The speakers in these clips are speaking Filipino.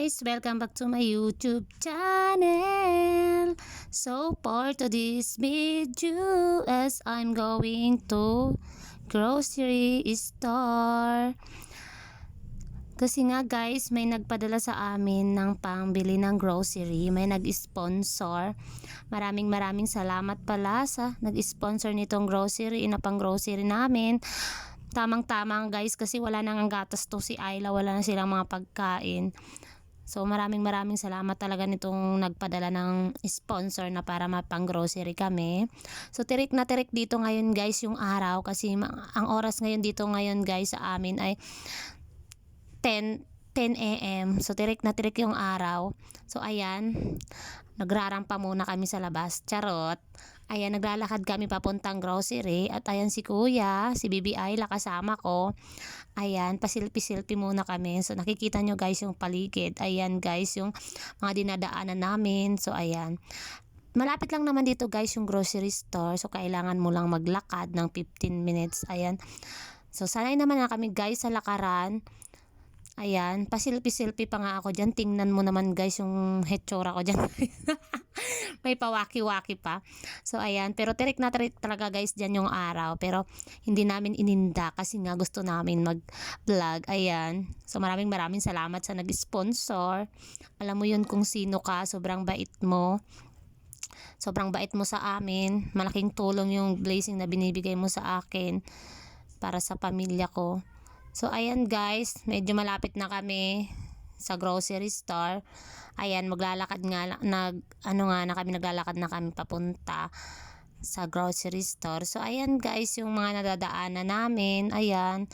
guys, welcome back to my YouTube channel. So for today's video, as I'm going to grocery store. Kasi nga guys, may nagpadala sa amin ng pangbili ng grocery, may nag-sponsor. Maraming salamat pala sa nag-sponsor nitong grocery na pang grocery namin. Tamang-tamang guys, kasi wala nang ang gatas to si Ayla, wala na silang mga pagkain. So maraming salamat talaga nitong nagpadala ng sponsor na para mapang grocery kami. So tirik na tirik dito ngayon guys yung araw, kasi ang oras ngayon dito ngayon guys sa amin ay 10 a.m. So tirik na tirik yung araw. So ayan, nagrarampa muna kami sa labas. Charot. Ayan, naglalakad kami papuntang grocery. At ayan si Kuya, si BBI, kasama ko. Ayan, pasilpi-silpi muna kami. So nakikita nyo guys yung paligid. Ayan guys, yung mga dinadaanan namin. So ayan. Malapit lang naman dito guys yung grocery store. So kailangan mo lang maglakad ng 15 minutes. Ayan. So sanay naman na kami guys sa lakaran. Ayan, pasilpi-silpi pa nga ako dyan. Tingnan mo naman guys yung hetsura ko dyan. May pawaki-waki pa. So ayan, pero tirik na tirik talaga guys dyan yung araw. Pero hindi namin ininda kasi nga gusto namin mag-vlog. Ayan, so maraming salamat sa nag-sponsor. Alam mo yun kung sino ka, sobrang bait mo. Sobrang bait mo sa amin. Malaking tulong yung blessing na binibigay mo sa akin para sa pamilya ko. So ayan guys, medyo malapit na kami sa grocery store. Ayan, maglalakad nga kami, naglalakad na kami papunta sa grocery store. So ayan guys, yung mga nadadaanan namin. Ayan.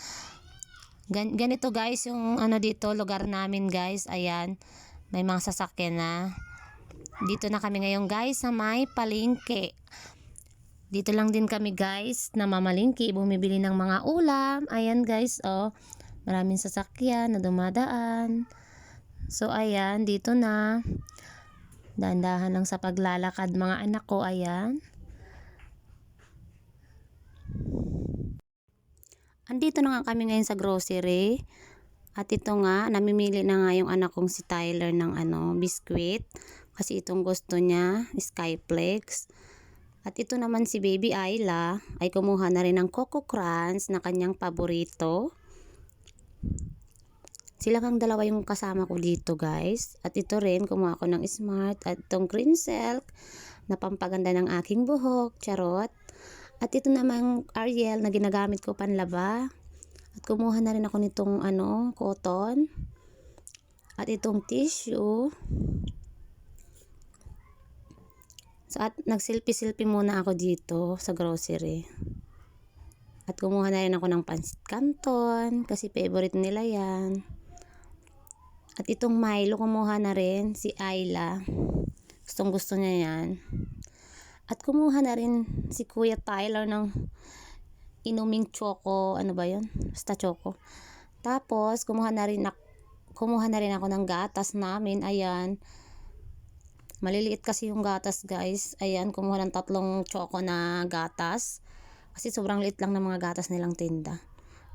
Ganito guys yung dito lugar namin guys. Ayan. May mga sasakyan na. Dito na kami ngayon guys sa may palengke. Dito lang din kami guys na mamalingki, bumibili ng mga ulam. Ayan guys, oh. Maraming sasakyan na dumadaan. So ayan, dito na. Dahan-dahan lang sa paglalakad mga anak ko, ayan. Andito na nga kami ngayon sa grocery. At ito nga, namimili na nga yung anak kong si Tyler ng biskuit. Kasi itong gusto niya, Skyflex. At ito naman si Baby Ayla ay kumuha na rin ng Coco Crunch na kanyang paborito. Sila kang dalawa yung kasama ko dito guys. At ito rin, kumuha ko ng Smart at itong Green Silk na pampaganda ng aking buhok. Charot. At ito namang Ariel na ginagamit ko panlaba. At kumuha na rin ako nitong cotton. At itong tissue. So at nagsilpi-silpi muna ako dito sa grocery. At kumuha na rin ako ng pansit canton kasi favorite nila yan. At itong Milo kumuha na rin si Ayla. Gustong gusto niya yan. At kumuha na rin si Kuya Tyler ng inuming choco, ano ba yun? Basta choco. Tapos kumuha na rin ako ng gatas namin, ayan. Maliliit kasi yung gatas guys. Ayan, kumuha ng 3 choco na gatas. Kasi sobrang liit lang ng mga gatas nilang tinda.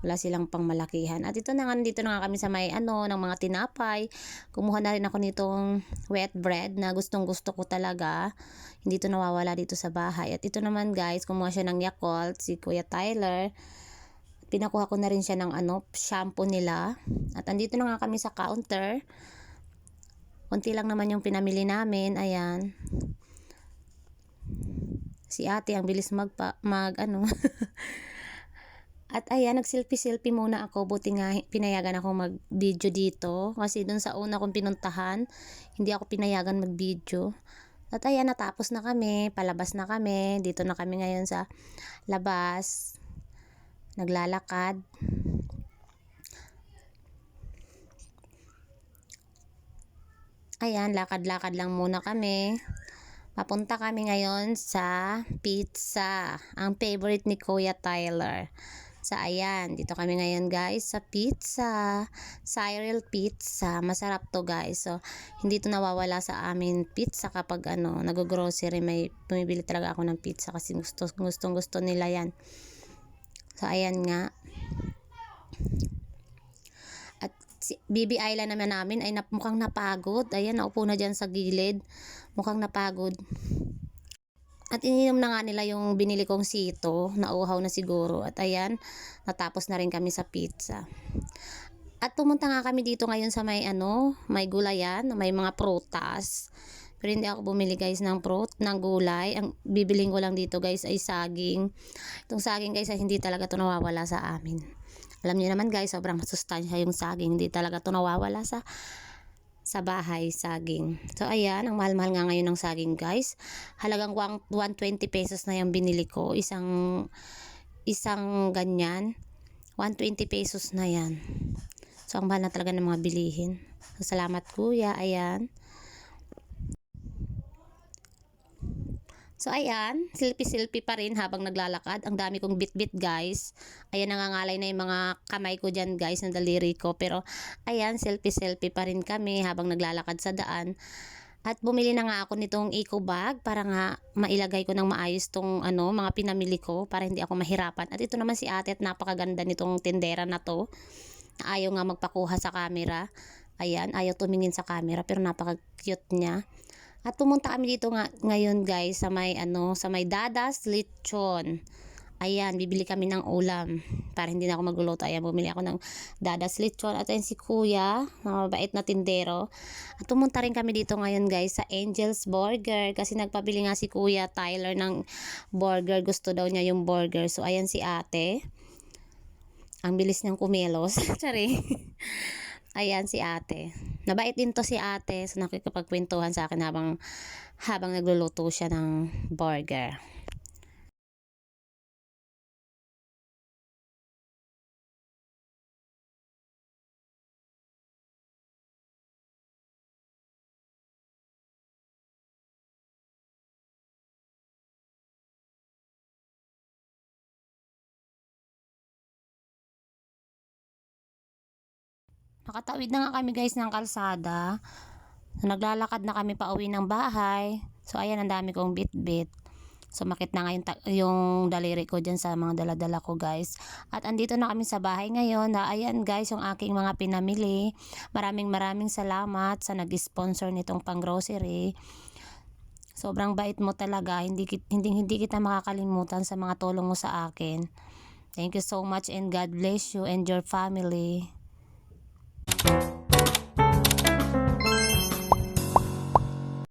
Wala silang pang malakihan. At dito na nga kami sa may ng mga tinapay. Kumuha na rin ako nitong wet bread na gustong gusto ko talaga. Hindi to nawawala dito sa bahay. At ito naman guys, kumuha siya ng Yakult, si Kuya Tyler. Pinakuha ko na rin siya ng shampoo nila. At andito na nga kami sa counter. Konti lang naman yung pinamili namin. Ayan. Si ate ang bilis At ayan, nagsilpi-silpi muna ako. Buti nga pinayagan ako mag-video dito. Kasi dun sa una kong pinuntahan, hindi ako pinayagan mag-video. At ayan, natapos na kami. Palabas na kami. Dito na kami ngayon sa labas. Naglalakad. Ayan, lakad-lakad lang muna kami. Papunta kami ngayon sa pizza. Ang favorite ni Kuya Tyler. So ayan, dito kami ngayon guys sa pizza. Cyril Pizza. Masarap to guys. So hindi to nawawala sa amin pizza kapag nag-grocery. May bumibili talaga ako ng pizza kasi gusto nila yan. So ayan nga. Si Bibi Ayla naman namin ay mukhang napagod. Ayan, naupo na dyan sa gilid. Mukhang napagod. At ininom na nga nila yung binili kong sito. Nauhaw na siguro. At ayan, natapos na rin kami sa pizza. At pumunta nga kami dito ngayon sa may gulayan, may mga prutas. Pero hindi ako bumili guys ng gulay. Ang bibiling ko lang dito guys ay saging. Itong saging guys ay hindi talaga ito nawawala sa amin. Alam niyo naman guys, sobrang masustansya yung saging. Hindi talaga ito nawawala sa bahay, saging. So ayan, ang mahal-mahal nga ngayon ng saging guys. Halagang 120 pesos na yung binili ko. Isang ganyan. 120 pesos na yan. So ang mahal na talaga ng mga bilihin. So, salamat kuya, ayan. So ayan, selfie pa rin habang naglalakad. Ang dami kong bit-bit guys. Ayan, nangangalay na yung mga kamay ko dyan guys, ng daliri ko. Pero ayan, selfie pa rin kami habang naglalakad sa daan. At bumili na nga ako nitong eco bag para nga mailagay ko ng maayos tong mga pinamili ko para hindi ako mahirapan. At ito naman si ate at napakaganda nitong tindera na to. Ayaw nga magpakuha sa camera. Ayan, ayaw tumingin sa camera pero napaka-cute niya. At pumunta kami dito ngayon guys sa may Dadas Lechon. Ayan, bibili kami ng ulam para hindi na ako magluluto. Ayan, bumili ako ng Dadas Lechon. At ayan si kuya, mabait na tindero. At pumunta rin kami dito ngayon guys sa Angel's Burger kasi nagpabili nga si kuya Tyler ng burger. Gusto daw niya yung burger. So ayan si ate. Ang bilis niyang kumilos. Sorry. Ayan si ate. Nabait din to si ate. So nakikipagkwentuhan sa akin habang nagluluto siya ng burger. Nakatawid na nga kami guys ng kalsada. So, naglalakad na kami pa uwi ng bahay. So ayan, ang dami kong bit-bit. Sumakit na nga yung daliri ko dyan sa mga daladala ko guys. At andito na kami sa bahay ngayon. Ayan guys, yung aking mga pinamili. Maraming salamat sa nag-sponsor nitong pang grocery. Sobrang bait mo talaga. Hindi kita makakalimutan sa mga tulong mo sa akin. Thank you so much and God bless you and your family.